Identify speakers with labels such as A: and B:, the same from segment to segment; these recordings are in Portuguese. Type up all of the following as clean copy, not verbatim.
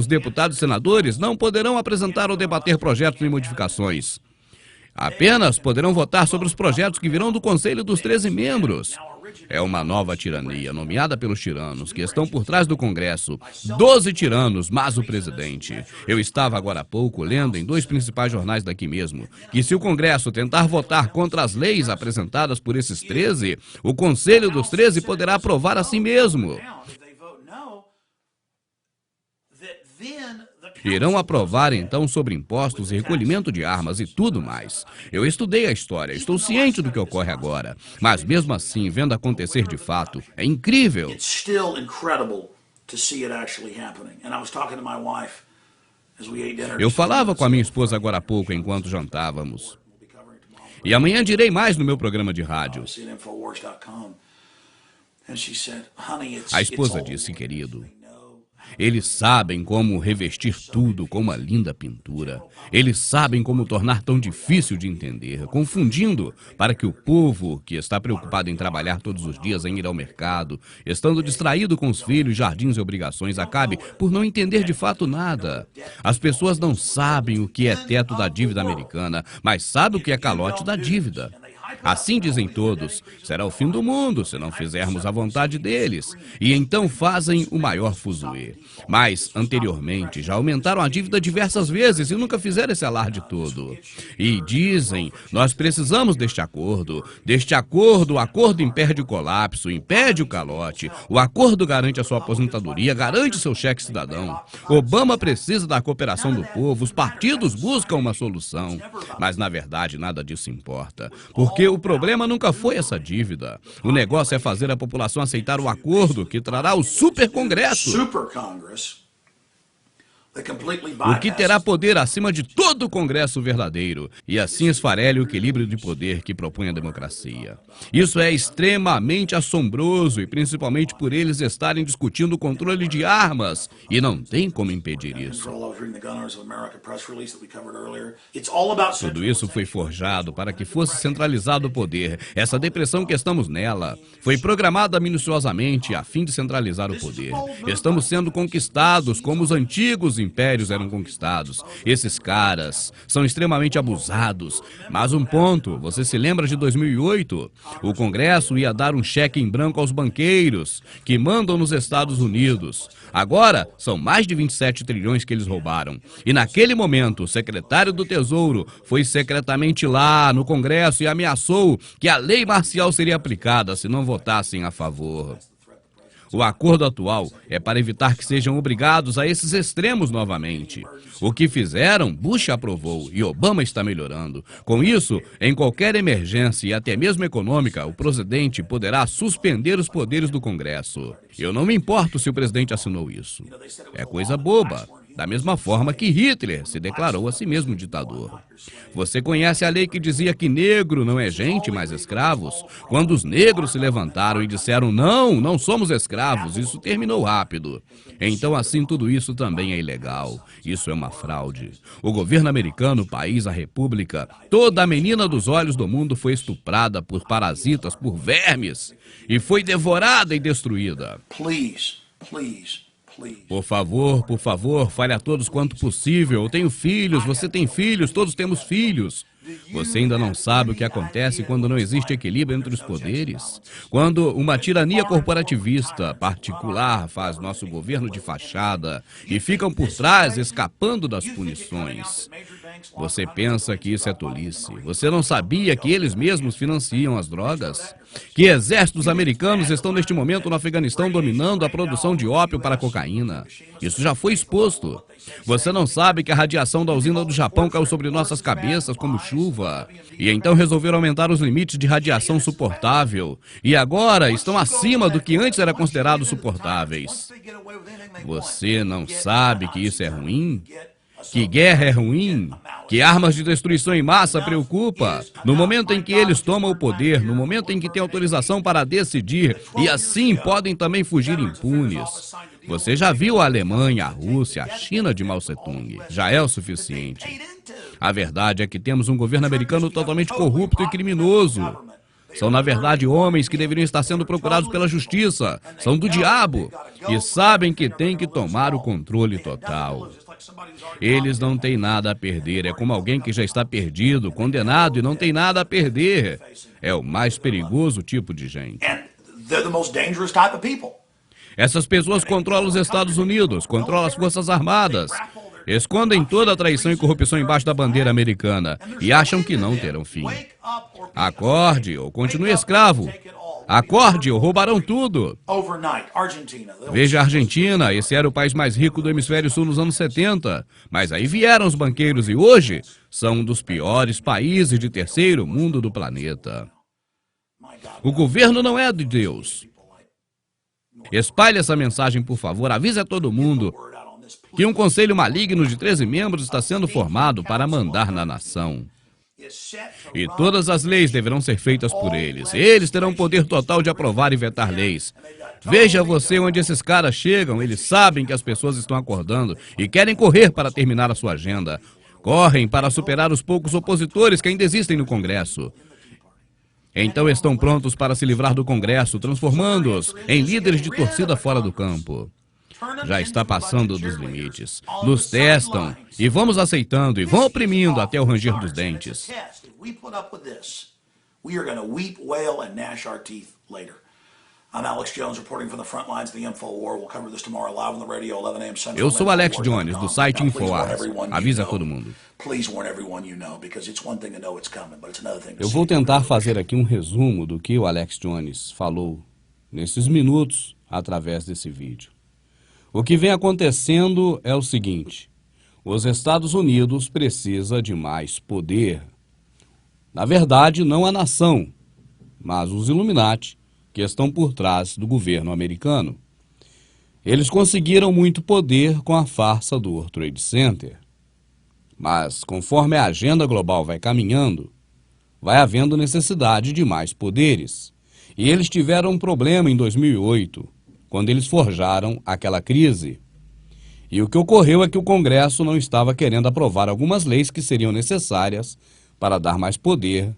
A: Os deputados e senadores não poderão apresentar ou debater projetos de modificações. Apenas poderão votar sobre os projetos que virão do Conselho dos 13 membros. É uma nova tirania, nomeada pelos tiranos, que estão por trás do Congresso. 12 tiranos, mas o presidente. Eu estava agora há pouco lendo em 2 principais jornais daqui mesmo, que se o Congresso tentar votar contra as leis apresentadas por esses 13, o Conselho dos 13 poderá aprovar a si mesmo. Irão aprovar então sobre impostos e recolhimento de armas e tudo mais. Eu estudei a história, estou ciente do que ocorre agora. Mas mesmo assim, vendo acontecer de fato, é incrível. Eu falava com a minha esposa agora há pouco enquanto jantávamos. E amanhã direi mais no meu programa de rádio. A esposa disse, querido, eles sabem como revestir tudo com uma linda pintura. Eles sabem como tornar tão difícil de entender, confundindo para que o povo, que está preocupado em trabalhar todos os dias, em ir ao mercado, estando distraído com os filhos, jardins e obrigações, acabe por não entender de fato nada. As pessoas não sabem o que é teto da dívida americana, mas sabem o que é calote da dívida. Assim dizem todos, será o fim do mundo se não fizermos a vontade deles. E então fazem o maior fuzuê. Mas, anteriormente, já aumentaram a dívida diversas vezes e nunca fizeram esse alarde todo. E dizem, nós precisamos deste acordo. Deste acordo, o acordo impede o colapso, impede o calote. O acordo garante a sua aposentadoria, garante seu cheque cidadão. Obama precisa da cooperação do povo, os partidos buscam uma solução. Mas, na verdade, nada disso importa. Porque o problema nunca foi essa dívida. O negócio é fazer a população aceitar o acordo que trará o Super Congresso. O que terá poder acima de todo o Congresso verdadeiro, e assim esfarele o equilíbrio de poder que propõe a democracia. Isso é extremamente assombroso, e principalmente por eles estarem discutindo o controle de armas, e não tem como impedir isso. Tudo isso foi forjado para que fosse centralizado o poder. Essa depressão que estamos nela foi programada minuciosamente a fim de centralizar o poder. Estamos sendo conquistados como os antigos impérios eram conquistados. Esses caras são extremamente abusados. Mas um ponto, você se lembra de 2008? O Congresso ia dar um cheque em branco aos banqueiros que mandam nos Estados Unidos. Agora, são mais de 27 trilhões que eles roubaram. E naquele momento, o secretário do Tesouro foi secretamente lá no Congresso e ameaçou que a lei marcial seria aplicada se não votassem a favor. O acordo atual é para evitar que sejam obrigados a esses extremos novamente. O que fizeram, Bush aprovou e Obama está melhorando. Com isso, em qualquer emergência e até mesmo econômica, o presidente poderá suspender os poderes do Congresso. Eu não me importo se o presidente assinou isso. É coisa boba. Da mesma forma que Hitler se declarou a si mesmo ditador. Você conhece a lei que dizia que negro não é gente, mas escravos? Quando os negros se levantaram e disseram, não, não somos escravos, isso terminou rápido. Então, assim, tudo isso também é ilegal. Isso é uma fraude. O governo americano, o país, a república, toda a menina dos olhos do mundo foi estuprada por parasitas, por vermes, e foi devorada e destruída. Por favor, fale a todos quanto possível. Eu tenho filhos, você tem filhos, todos temos filhos. Você ainda não sabe o que acontece quando não existe equilíbrio entre os poderes? Quando uma tirania corporativista particular faz nosso governo de fachada e ficam por trás escapando das punições. Você pensa que isso é tolice? Você não sabia que eles mesmos financiam as drogas? Que exércitos americanos estão neste momento no Afeganistão dominando a produção de ópio para cocaína? Isso já foi exposto. Você não sabe que a radiação da usina do Japão caiu sobre nossas cabeças como chuva? E então resolveram aumentar os limites de radiação suportável. E agora estão acima do que antes era considerado suportáveis. Você não sabe que isso é ruim? Que guerra é ruim? Que armas de destruição em massa preocupa? No momento em que eles tomam o poder, no momento em que têm autorização para decidir, e assim podem também fugir impunes. Você já viu a Alemanha, a Rússia, a China de Mao Tse-tung. Já é o suficiente. A verdade é que temos um governo americano totalmente corrupto e criminoso. São, na verdade, homens que deveriam estar sendo procurados pela justiça. São do diabo e sabem que têm que tomar o controle total. Eles não têm nada a perder. É como alguém que já está perdido, condenado e não tem nada a perder. É o mais perigoso tipo de gente. Essas pessoas controlam os Estados Unidos, controlam as Forças Armadas, escondem toda a traição e corrupção embaixo da bandeira americana e acham que não terão fim. Acorde ou continue escravo. Acorde ou roubarão tudo. Veja a Argentina, esse era o país mais rico do hemisfério sul nos anos 70. Mas aí vieram os banqueiros e hoje são um dos piores países de terceiro mundo do planeta. O governo não é de Deus. Espalhe essa mensagem, por favor. Avise a todo mundo que um conselho maligno de 13 membros está sendo formado para mandar na nação. E todas as leis deverão ser feitas por eles. Eles terão poder total de aprovar e vetar leis. Veja você onde esses caras chegam. Eles sabem que as pessoas estão acordando e querem correr para terminar a sua agenda. Correm para superar os poucos opositores que ainda existem no Congresso. Então estão prontos para se livrar do Congresso, transformando-os em líderes de torcida fora do campo. Já está passando dos limites. Nos testam e vamos aceitando e vão oprimindo até o ranger dos dentes. Eu sou Alex Jones, do site InfoWars. Avisa todo mundo. Eu vou tentar fazer aqui um resumo do que o Alex Jones falou nesses minutos através desse vídeo. O que vem acontecendo é o seguinte: os Estados Unidos precisam de mais poder. Na verdade, não a nação, mas os Illuminati, que estão por trás do governo americano. Eles conseguiram muito poder com a farsa do World Trade Center. Mas, conforme a agenda global vai caminhando, vai havendo necessidade de mais poderes. E eles tiveram um problema em 2008, quando eles forjaram aquela crise. E o que ocorreu é que o Congresso não estava querendo aprovar algumas leis que seriam necessárias para dar mais poder,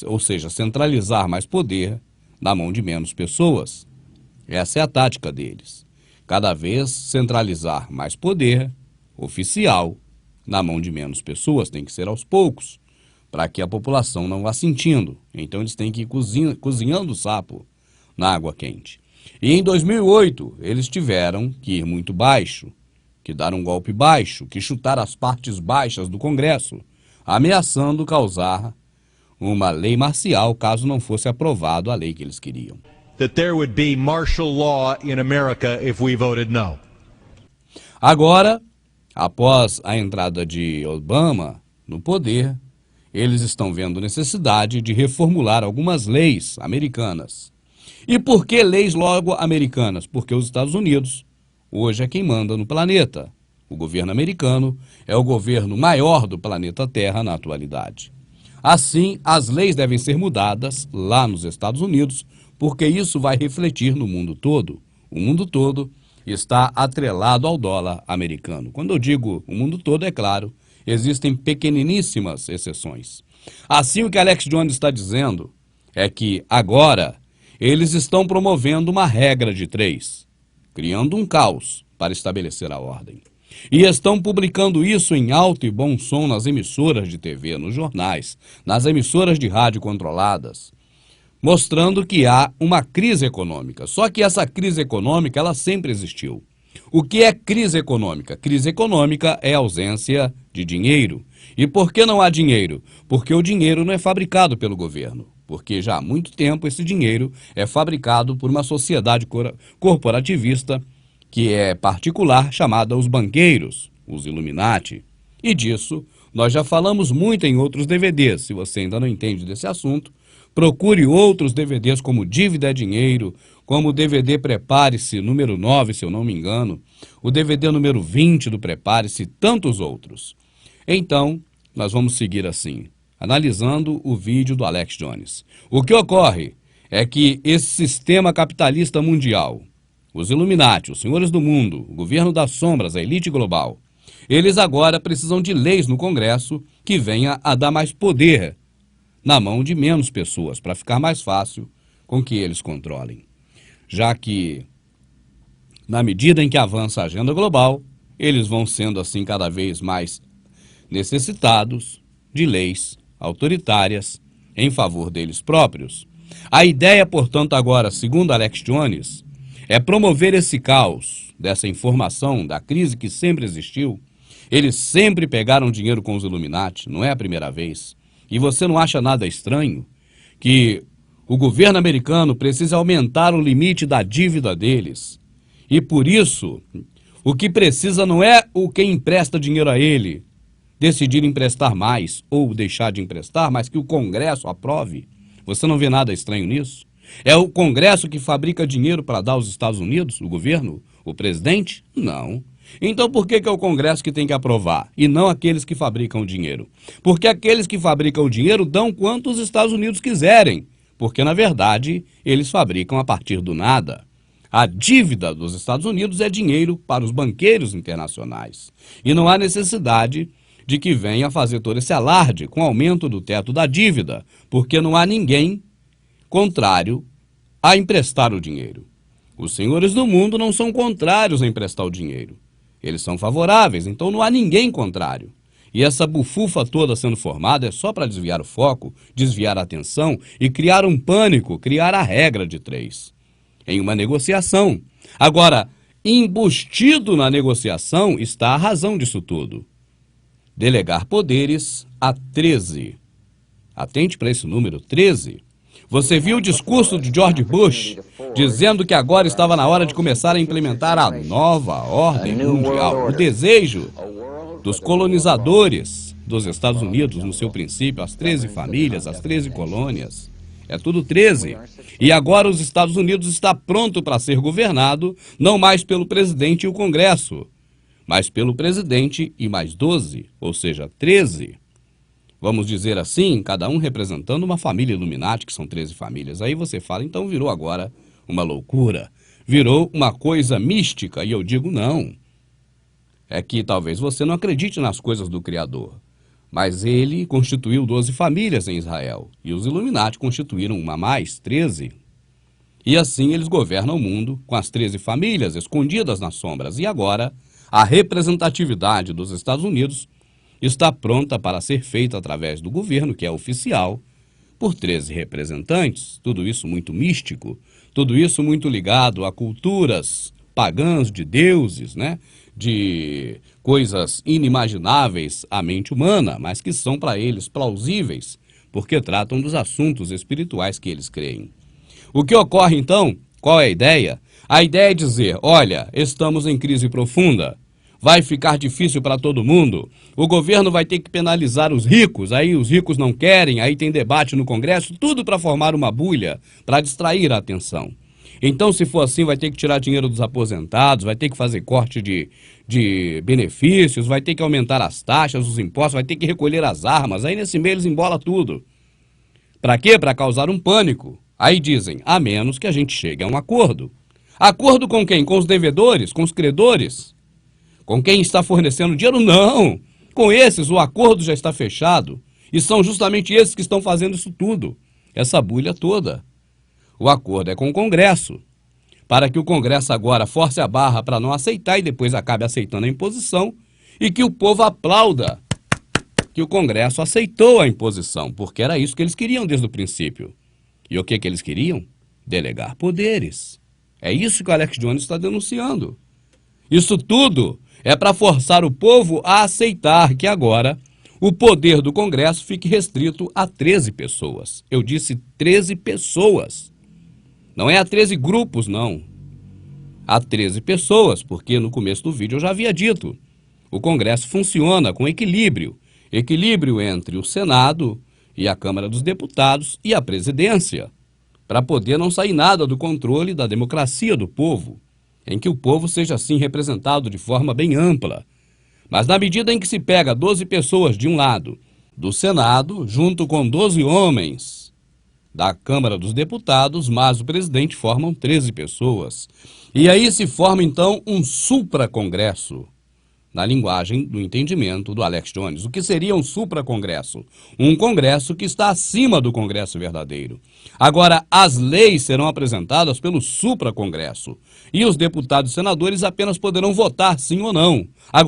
A: ou seja, centralizar mais poder na mão de menos pessoas. Essa é a tática deles. Cada vez centralizar mais poder oficial na mão de menos pessoas. Tem que ser aos poucos, para que a população não vá sentindo. Então eles têm que ir cozinhando o sapo na água quente. E em 2008, eles tiveram que ir muito baixo, que dar um golpe baixo, que chutar as partes baixas do Congresso, ameaçando causar uma lei marcial caso não fosse aprovado a lei que eles queriam.
B: That there would be martial law in America if we voted no.
A: Agora, após a entrada de Obama no poder, eles estão vendo necessidade de reformular algumas leis americanas. E por que leis logo americanas? Porque os Estados Unidos hoje é quem manda no planeta. O governo americano é o governo maior do planeta Terra na atualidade. Assim, as leis devem ser mudadas lá nos Estados Unidos, porque isso vai refletir no mundo todo. O mundo todo está atrelado ao dólar americano. Quando eu digo o mundo todo, é claro, existem pequeniníssimas exceções. Assim, o que Alex Jones está dizendo é que agora eles estão promovendo uma regra de 3, criando um caos para estabelecer a ordem. E estão publicando isso em alto e bom som nas emissoras de TV, nos jornais, nas emissoras de rádio controladas, mostrando que há uma crise econômica. Só que essa crise econômica, ela sempre existiu. O que é crise econômica? Crise econômica é ausência de dinheiro. E por que não há dinheiro? Porque o dinheiro não é fabricado pelo governo. Porque já há muito tempo esse dinheiro é fabricado por uma sociedade corporativista que é particular, chamada os banqueiros, os Illuminati. E disso nós já falamos muito em outros DVDs. Se você ainda não entende desse assunto, procure outros DVDs como Dívida é Dinheiro, como o DVD Prepare-se número 9, se eu não me engano, o DVD número 20 do Prepare-se e tantos outros. Então, nós vamos seguir assim, analisando o vídeo do Alex Jones. O que ocorre é que esse sistema capitalista mundial, os Illuminati, os senhores do mundo, o governo das sombras, a elite global, eles agora precisam de leis no Congresso que venha a dar mais poder na mão de menos pessoas, para ficar mais fácil com que eles controlem. Já que, na medida em que avança a agenda global, eles vão sendo assim cada vez mais necessitados de leis autoritárias em favor deles próprios. A ideia, portanto, agora, segundo Alex Jones, é promover esse caos dessa informação, da crise que sempre existiu. Eles sempre pegaram dinheiro com os Illuminati, não é a primeira vez. E você não acha nada estranho que o governo americano precisa aumentar o limite da dívida deles. E por isso, o que precisa não é o quem empresta dinheiro a ele decidir emprestar mais ou deixar de emprestar, mas que o Congresso aprove. Você não vê nada estranho nisso? É o Congresso que fabrica dinheiro para dar aos Estados Unidos, o governo, o presidente? Não. Então por que é o Congresso que tem que aprovar e não aqueles que fabricam o dinheiro? Porque aqueles que fabricam o dinheiro dão quanto os Estados Unidos quiserem, porque na verdade eles fabricam a partir do nada. A dívida dos Estados Unidos é dinheiro para os banqueiros internacionais e não há necessidade de que venha fazer todo esse alarde com o aumento do teto da dívida, porque não há ninguém contrário a emprestar o dinheiro. Os senhores do mundo não são contrários a emprestar o dinheiro. Eles são favoráveis, então não há ninguém contrário. E essa bufufa toda sendo formada é só para desviar o foco, desviar a atenção e criar um pânico, criar a regra de 3. Em uma negociação. Agora, embutido na negociação está a razão disso tudo. Delegar poderes a 13. Atente para esse número, 13. Você viu o discurso de George Bush dizendo que agora estava na hora de começar a implementar a nova ordem mundial, o desejo dos colonizadores dos Estados Unidos, no seu princípio, as 13 famílias, as 13 colônias. É tudo 13. E agora os Estados Unidos está pronto para ser governado, não mais pelo presidente e o Congresso, mas pelo presidente e mais 12, ou seja, 13. Vamos dizer assim, cada um representando uma família Illuminati, que são 13 famílias. Aí você fala, então virou agora uma loucura, virou uma coisa mística, e eu digo não. É que talvez você não acredite nas coisas do Criador, mas ele constituiu 12 famílias em Israel, e os Illuminati constituíram uma mais, 13. E assim eles governam o mundo com as 13 famílias escondidas nas sombras. E agora, a representatividade dos Estados Unidos está pronta para ser feita através do governo, que é oficial, por 13 representantes. Tudo isso muito místico, tudo isso muito ligado a culturas pagãs de deuses, né? De coisas inimagináveis à mente humana, mas que são para eles plausíveis, porque tratam dos assuntos espirituais que eles creem. O que ocorre então? Qual é a ideia? A ideia é dizer, olha, estamos em crise profunda, vai ficar difícil para todo mundo, o governo vai ter que penalizar os ricos, aí os ricos não querem, aí tem debate no Congresso, tudo para formar uma bolha, para distrair a atenção. Então, se for assim, vai ter que tirar dinheiro dos aposentados, vai ter que fazer corte de benefícios, vai ter que aumentar as taxas, os impostos, vai ter que recolher as armas, aí nesse meio eles embolam tudo. Para quê? Para causar um pânico. Aí dizem, a menos que a gente chegue a um acordo. Acordo com quem? Com os devedores? Com os credores? Com quem está fornecendo dinheiro? Não! Com esses o acordo já está fechado. E são justamente esses que estão fazendo isso tudo. Essa bulha toda. O acordo é com o Congresso. Para que o Congresso agora force a barra para não aceitar e depois acabe aceitando a imposição. E que o povo aplauda que o Congresso aceitou a imposição. Porque era isso que eles queriam desde o princípio. E o que eles queriam? Delegar poderes. É isso que o Alex Jones está denunciando. Isso tudo é para forçar o povo a aceitar que agora o poder do Congresso fique restrito a 13 pessoas. Eu disse 13 pessoas. Não é a 13 grupos, não. A 13 pessoas, porque no começo do vídeo eu já havia dito. O Congresso funciona com equilíbrio. Equilíbrio entre o Senado e a Câmara dos Deputados e a presidência, para poder não sair nada do controle da democracia do povo, em que o povo seja assim representado de forma bem ampla. Mas na medida em que se pega 12 pessoas de um lado do Senado, junto com 12 homens da Câmara dos Deputados, mas o presidente, formam 13 pessoas. E aí se forma então um supra-congresso. na linguagem do entendimento do Alex Jones. O que seria um supracongresso? Um congresso que está acima do congresso verdadeiro. Agora, as leis serão apresentadas pelo supracongresso e os deputados e senadores apenas poderão votar sim ou não. Agora,